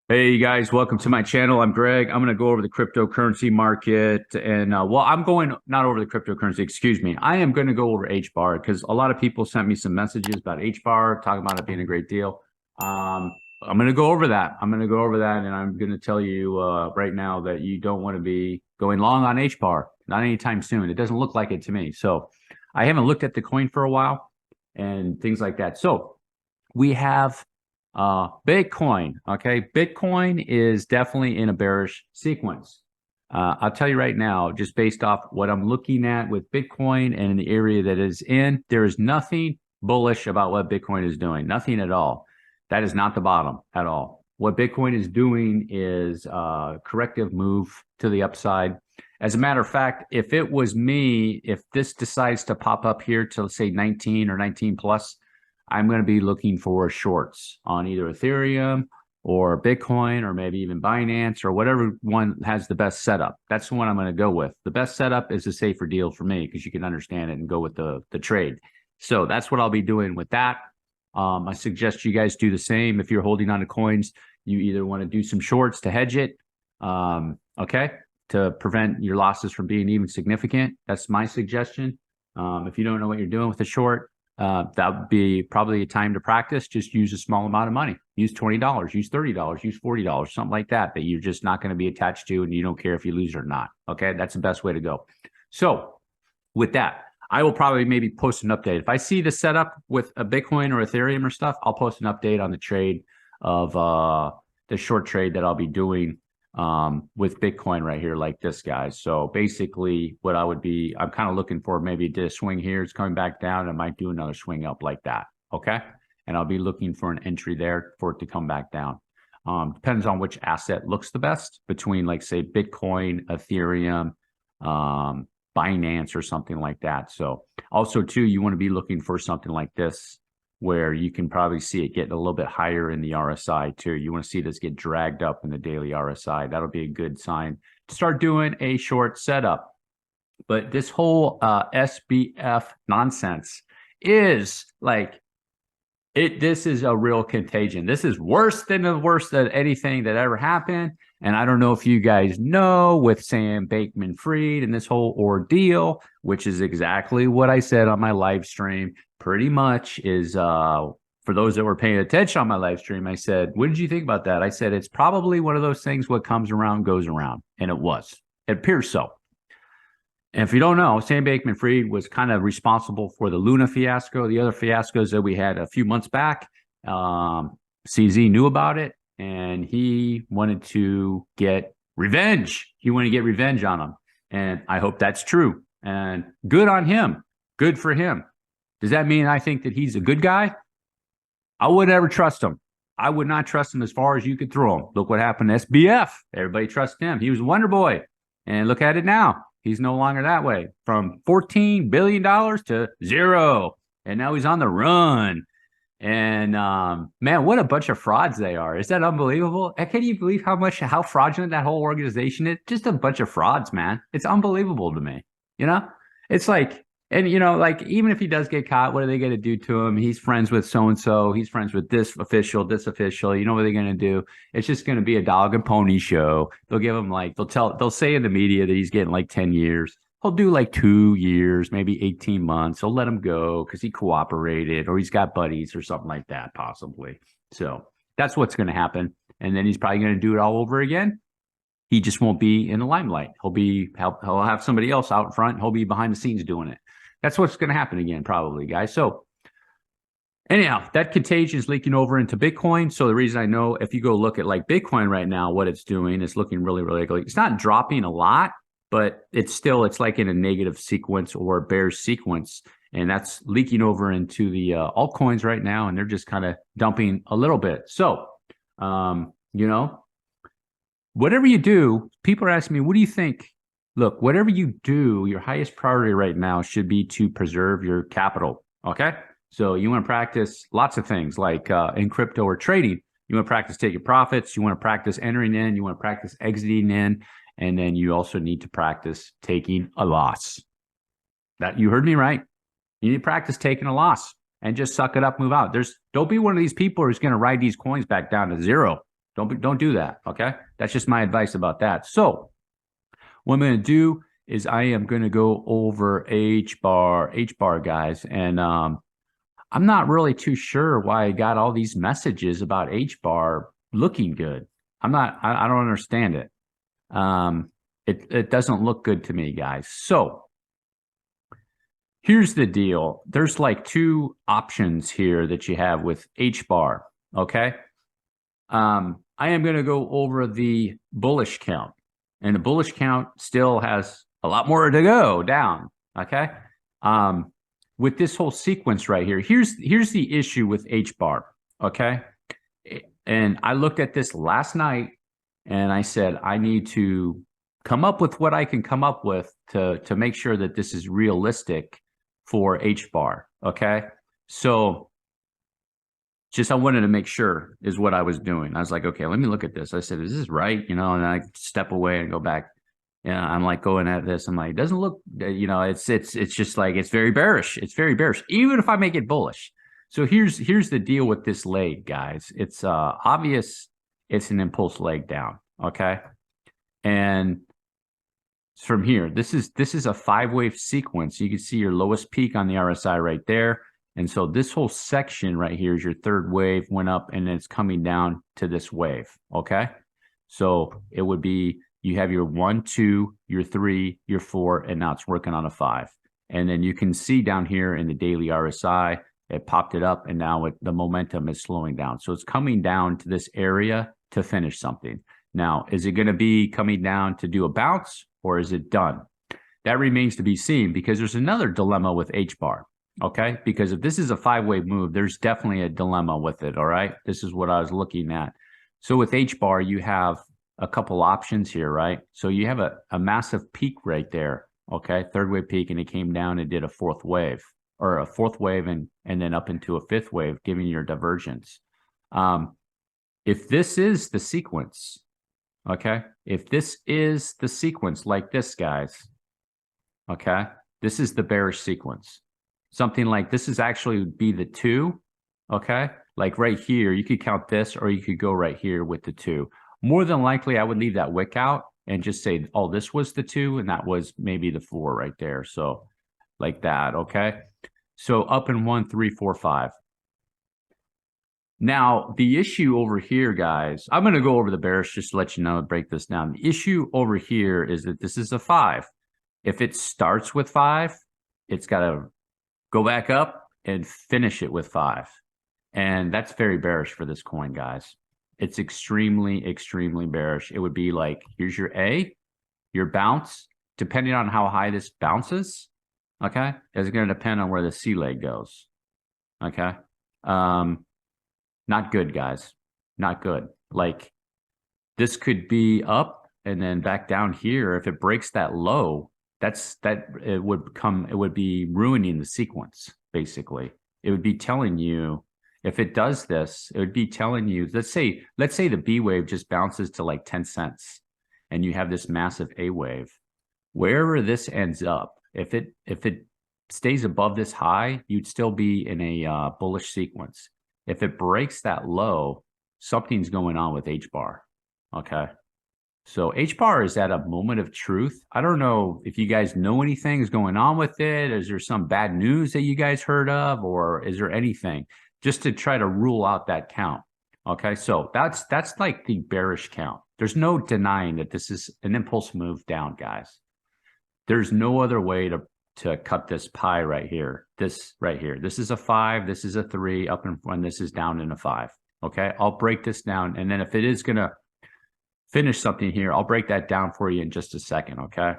Hey you guys, welcome to my channel. I'm Greg. I'm going to go over the cryptocurrency market and I'm going not over the cryptocurrency, excuse me. I am going to go over Hbar because a lot of people sent me some messages about Hbar, talking about it being a great deal. I'm going to go over that. I'm going to go over that and I'm going to tell you right now that you don't want to be going long on Hbar, not anytime soon. It doesn't look like it to me. So I haven't looked at the coin for a while and things like that. So we have Bitcoin. Okay. Bitcoin is definitely in a bearish sequence. I'll tell you right now, just based off what I'm looking at with Bitcoin and in the area that is in, there is nothing bullish about what Bitcoin is doing. Nothing at all. That is not the bottom at all. What Bitcoin is doing is a corrective move to the upside. As a matter of fact, if it was me, if this decides to pop up here to say 19 or 19 plus, I'm going to be looking for shorts on either Ethereum or Bitcoin or maybe even Binance or whatever one has the best setup. That's the one I'm going to go with. The best setup is a safer deal for me because you can understand it and go with the trade. So that's what I'll be doing with that. I suggest you guys do the same. If you're holding on to coins, you either want to do some shorts to hedge it, okay, to prevent your losses from being even significant. That's my suggestion. If you don't know what you're doing with a short, that would be probably a time to practice. Just use a small amount of money. Use $20, use $30, use $40, something like that you're just not going to be attached to and you don't care if you lose or not. Okay, that's the best way to go. So with that, I will probably maybe post an update. If I see the setup with a Bitcoin or Ethereum or stuff, I'll post an update on the trade of the short trade that I'll be doing with Bitcoin right here like this, guys. So basically what I'm kind of looking for, maybe did a swing here, it's coming back down, I might do another swing up like that, okay? And I'll be looking for an entry there for it to come back down. Depends on which asset looks the best between, like, say, Bitcoin, Ethereum, Binance or something like that. So also too, you want to be looking for something like this where you can probably see it getting a little bit higher in the RSI too. You want to see this get dragged up in the daily RSI. That'll be a good sign to start doing a short setup. But this whole SBF nonsense is like, this is a real contagion. This is worse than anything that ever happened. And I don't know if you guys know with Sam Bankman-Fried and this whole ordeal, which is exactly what I said on my live stream, pretty much is, for those that were paying attention on my live stream, I said, what did you think about that? I said, it's probably one of those things, what comes around goes around. And it was. It appears so. And if you don't know, Sam Bankman-Fried was kind of responsible for the Luna fiasco, the other fiascos that we had a few months back. CZ knew about it, and he wanted to get revenge. He wanted to get revenge on them. And I hope that's true. And good on him. Good for him. Does that mean I think that he's a good guy? I would never trust him. I would not trust him as far as you could throw him. Look what happened to SBF. Everybody trusts him. He was a wonder boy. And look at it now. He's no longer that way. From $14 billion to zero. And now he's on the run. And man, what a bunch of frauds they are. Is that unbelievable? Can you believe how fraudulent that whole organization is? Just a bunch of frauds, man. It's unbelievable to me. You know, it's like, and like, even if he does get caught, what are they going to do to him? He's friends with so-and-so. He's friends with this official. You know what they're going to do? It's just going to be a dog and pony show. They'll give him, like, they'll say in the media that he's getting like 10 years. He'll do like 2 years, maybe 18 months. He'll let him go because he cooperated or he's got buddies or something like that, possibly. So that's what's going to happen. And then he's probably going to do it all over again. He just won't be in the limelight. He'll have somebody else out front. He'll be behind the scenes doing it. That's what's going to happen again, probably, guys. So anyhow, that contagion is leaking over into Bitcoin. So the reason I know, if you go look at like Bitcoin right now, what it's doing is looking really, really ugly. It's not dropping a lot, but it's like in a negative sequence or a bear sequence. And that's leaking over into the altcoins right now. And they're just kind of dumping a little bit. So, whatever you do, people are asking me, what do you think? Look, whatever you do, your highest priority right now should be to preserve your capital, okay? So you want to practice lots of things, like in crypto or trading. You want to practice taking profits. You want to practice entering in. You want to practice exiting in. And then you also need to practice taking a loss. That, you heard me right. You need to practice taking a loss and just suck it up, move out. Don't be one of these people who's going to ride these coins back down to zero. Don't do that. Okay. That's just my advice about that. So what I'm going to do is I am going to go over Hbar, guys. And I'm not really too sure why I got all these messages about Hbar looking good. I don't understand it. It doesn't look good to me, guys. So here's the deal. There's like two options here that you have with Hbar. Okay. I am going to go over the bullish count, and the bullish count still has a lot more to go down. Okay. With this whole sequence right here, here's the issue with Hbar. Okay. And I looked at this last night and I said, I need to come up with what I can come up with to make sure that this is realistic for Hbar. Okay. So just I wanted to make sure is what I was doing. I was like, okay, let me look at this. I said, is this right? You know, and I step away and go back. And I'm like going at this. I'm like, it doesn't look, you know, it's just like, it's very bearish. It's very bearish, even if I make it bullish. So here's the deal with this leg, guys. It's obvious it's an impulse leg down. Okay. And from here, this is a 5-wave sequence. You can see your lowest peak on the RSI right there. And so this whole section right here is your third wave, went up and it's coming down to this wave. Okay. So it would be, you have your 1, 2, your 3, your 4, and now it's working on a 5. And then you can see down here in the daily RSI, it popped it up and now the momentum is slowing down. So it's coming down to this area to finish something. Now, is it going to be coming down to do a bounce or is it done? That remains to be seen, because there's another dilemma with Hbar. Okay, because if this is a 5-wave move, there's definitely a dilemma with it. All right, this is what I was looking at. So with Hbar, you have a couple options here, right? So you have a massive peak right there. Okay, 3rd wave peak, and it came down and did a 4th wave, or a 4th wave, and then up into a 5th wave, giving your divergence. If this is the sequence, okay, if this is the sequence like this, guys, okay, this is the bearish sequence. Something like this is actually be the 2, okay? Like right here, you could count this, or you could go right here with the 2. More than likely, I would leave that wick out and just say, oh, this was the 2, and that was maybe the 4 right there. So like that, okay? So up in 1, 3, 4, 5. Now, the issue over here, guys, I'm going to go over the bearish just to let you know, break this down. The issue over here is that this is a 5. If it starts with 5, it's got to go back up and finish it with 5. And that's very bearish for this coin, guys. It's extremely, extremely bearish. It would be like, here's your A, your bounce, depending on how high this bounces, okay, is going to depend on where the C leg goes, okay? Not good, guys. Not good. Like, this could be up and then back down here. If it breaks that low, it would be ruining the sequence, basically. It would be telling you, if it does this, it would be telling you, let's say the B wave just bounces to like 10 cents and you have this massive A wave. Wherever this ends up, if it stays above this high, you'd still be in a bullish sequence. If it breaks that low, something's going on with Hbar. Okay. So Hbar is at a moment of truth. I don't know if you guys know anything is going on with it. Is there some bad news that you guys heard of, or is there anything just to try to rule out that count? Okay. So that's like the bearish count. There's no denying that this is an impulse move down, guys. There's no other way to cut this pie right here. This right here. This is a 5. This is a 3 up in front. This is down in a 5. Okay. I'll break this down. And then if it is going to finish something here, I'll break that down for you in just a second. Okay.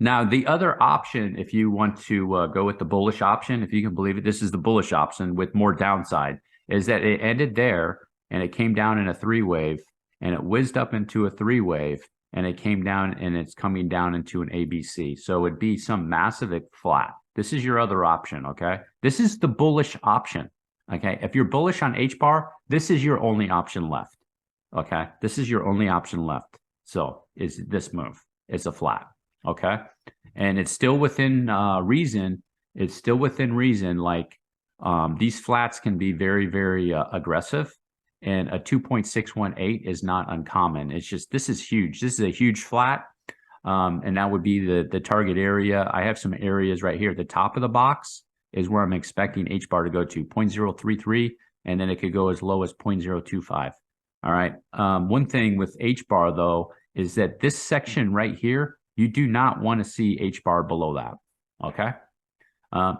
Now, the other option, if you want to go with the bullish option, if you can believe it, this is the bullish option with more downside, is that it ended there and it came down in a 3 wave and it whizzed up into a 3 wave and it came down and it's coming down into an ABC. So it'd be some massive flat. This is your other option. Okay. This is the bullish option. Okay. If you're bullish on Hbar, this is your only option left. Okay. This is your only option left. So is this move. It's a flat. Okay. And it's still within reason. It's still within reason. Like these flats can be very, very aggressive. and a 2.618 is not uncommon. It's just, this is huge. This is a huge flat. And that would be the target area. I have some areas right here at the top of the box is where I'm expecting Hbar to go to 0.033, and then it could go as low as 0.025. All right. One thing with Hbar though, is that this section right here, you do not want to see Hbar below that. Okay.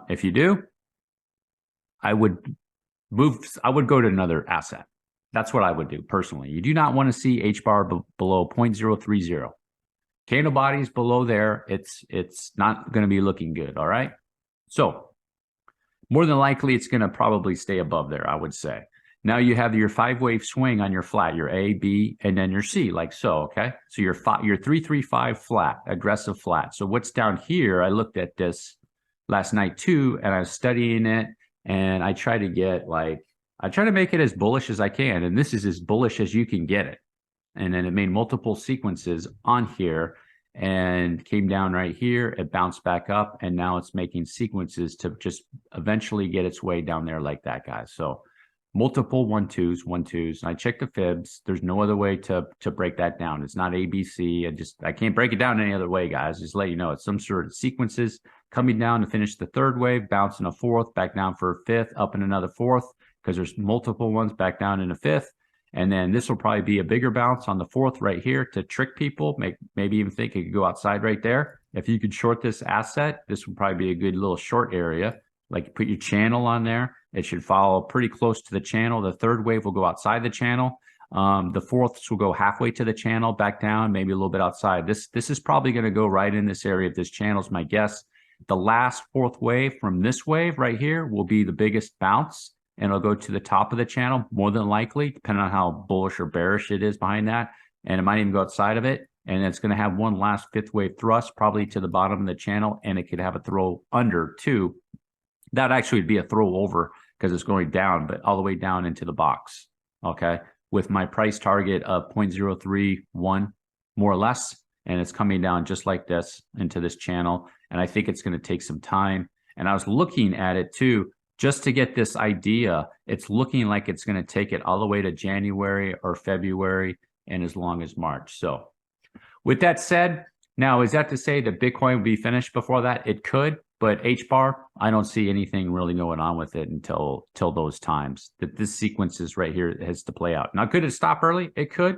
If you do, I would go to another asset. That's what I would do personally. You do not want to see Hbar below 0.030. Candle bodies below there, it's not going to be looking good. All right. So more than likely, it's going to probably stay above there, I would say. Now you have your 5-wave swing on your flat, your A, B, and then your C, like so, okay? So your 335 flat, aggressive flat. So what's down here, I looked at this last night too, and I was studying it, and I try to make it as bullish as I can, and this is as bullish as you can get it. And then it made multiple sequences on here and came down right here. It bounced back up, and now it's making sequences to just eventually get its way down there like that, guys. So multiple 1-2s. And I checked the fibs. There's no other way to break that down. It's not ABC. I can't break it down any other way, guys. Just let you know, it's some sort of sequences coming down to finish the third wave, bouncing a fourth, back down for a fifth, up in another fourth, because there's multiple ones, back down in a fifth. And then this will probably be a bigger bounce on the fourth right here to trick people, maybe even think it could go outside right there. If you could short this asset, this would probably be a good little short area. Like put your channel on there. It should follow pretty close to the channel. The third wave will go outside the channel. The fourths will go halfway to the channel, back down, maybe a little bit outside. This is probably going to go right in this area of this channel is my guess. The last fourth wave from this wave right here will be the biggest bounce, and it'll go to the top of the channel, more than likely, depending on how bullish or bearish it is behind that. And it might even go outside of it. And it's going to have one last fifth wave thrust, probably to the bottom of the channel, and it could have a throw under too. That actually would be a throw over because it's going down, but all the way down into the box, okay? With my price target of 0.031, more or less, and it's coming down just like this into this channel. And I think it's going to take some time. And I was looking at it too, just to get this idea. It's looking like it's going to take it all the way to January or February and as long as March. So with that said, now, is that to say that Bitcoin will be finished before that? It could, but Hbar, I don't see anything really going on with it until those times. That this sequence is right here has to play out. Now, could it stop early? It could.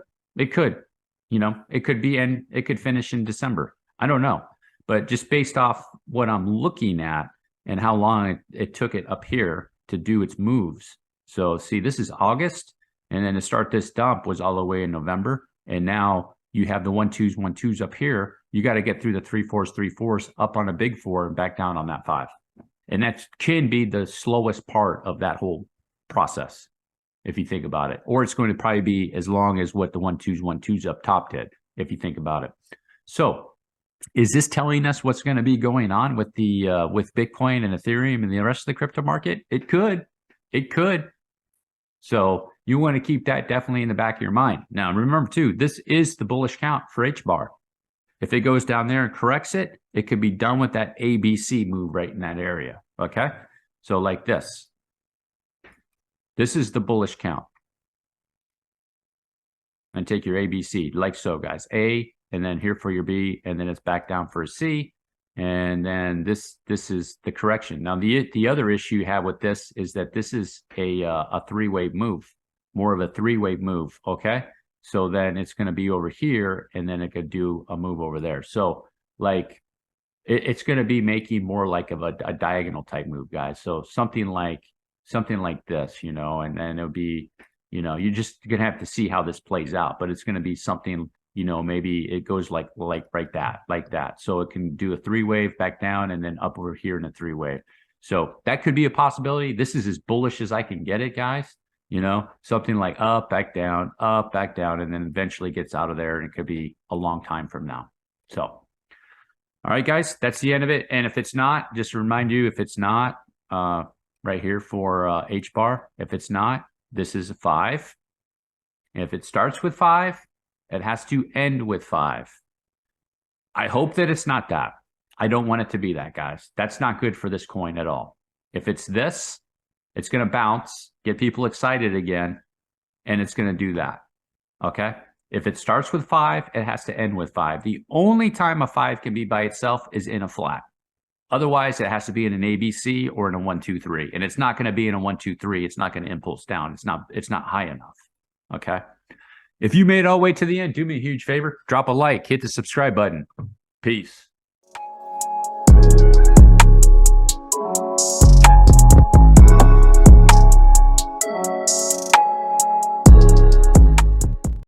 You know, it could be, and it could finish in December. I don't know. But just based off what I'm looking at and how long it took it up here to do its moves. So see, this is August, and then to start this dump was all the way in November. And now you have the 1-2s up here. You got to get through the 3-4s up on a big 4 and back down on that 5. And that can be the slowest part of that whole process, if you think about it. Or it's going to probably be as long as what the 1-2s up top did, if you think about it. So is this telling us what's going to be going on with the with Bitcoin and Ethereum and the rest of the crypto market? It could. So you want to keep that definitely in the back of your mind. Now, remember too, this is the bullish count for Hbar. If it goes down there and corrects it, it could be done with that ABC move right in that area. Okay. So like this. This is the bullish count. And take your ABC like so, guys. A, and then here for your B, and then it's back down for a C. And then this is the correction. Now, the other issue you have with this is that this is a 3-wave move, more of a 3-wave move, okay? So then it's going to be over here, and then it could do a move over there. So like it's going to be making more like of a diagonal type move, guys. So something like this, you know, and then it'll be, you know, you're just going to have to see how this plays out, but it's going to be something, you know, maybe it goes like that. So it can do a 3-wave back down and then up over here in a 3-wave. So that could be a possibility. This is as bullish as I can get it, guys. You know, something like up, back down, and then eventually gets out of there. And it could be a long time from now. So, all right, guys, that's the end of it. And if it's not, just to remind you, if it's not right here for Hbar, if it's not, this is a 5. And if it starts with 5, it has to end with 5. I hope that it's not that. I don't want it to be that, guys. That's not good for this coin at all. If it's this, it's going to bounce, get people excited again, and it's going to do that. Okay. If it starts with 5, it has to end with 5. The only time a 5 can be by itself is in a flat. Otherwise, it has to be in an ABC or in a 1, 2, 3. And it's not going to be in a 1, 2, 3. It's not going to impulse down. It's not high enough. Okay. If you made it all the way to the end, do me a huge favor. Drop a like, hit the subscribe button. Peace.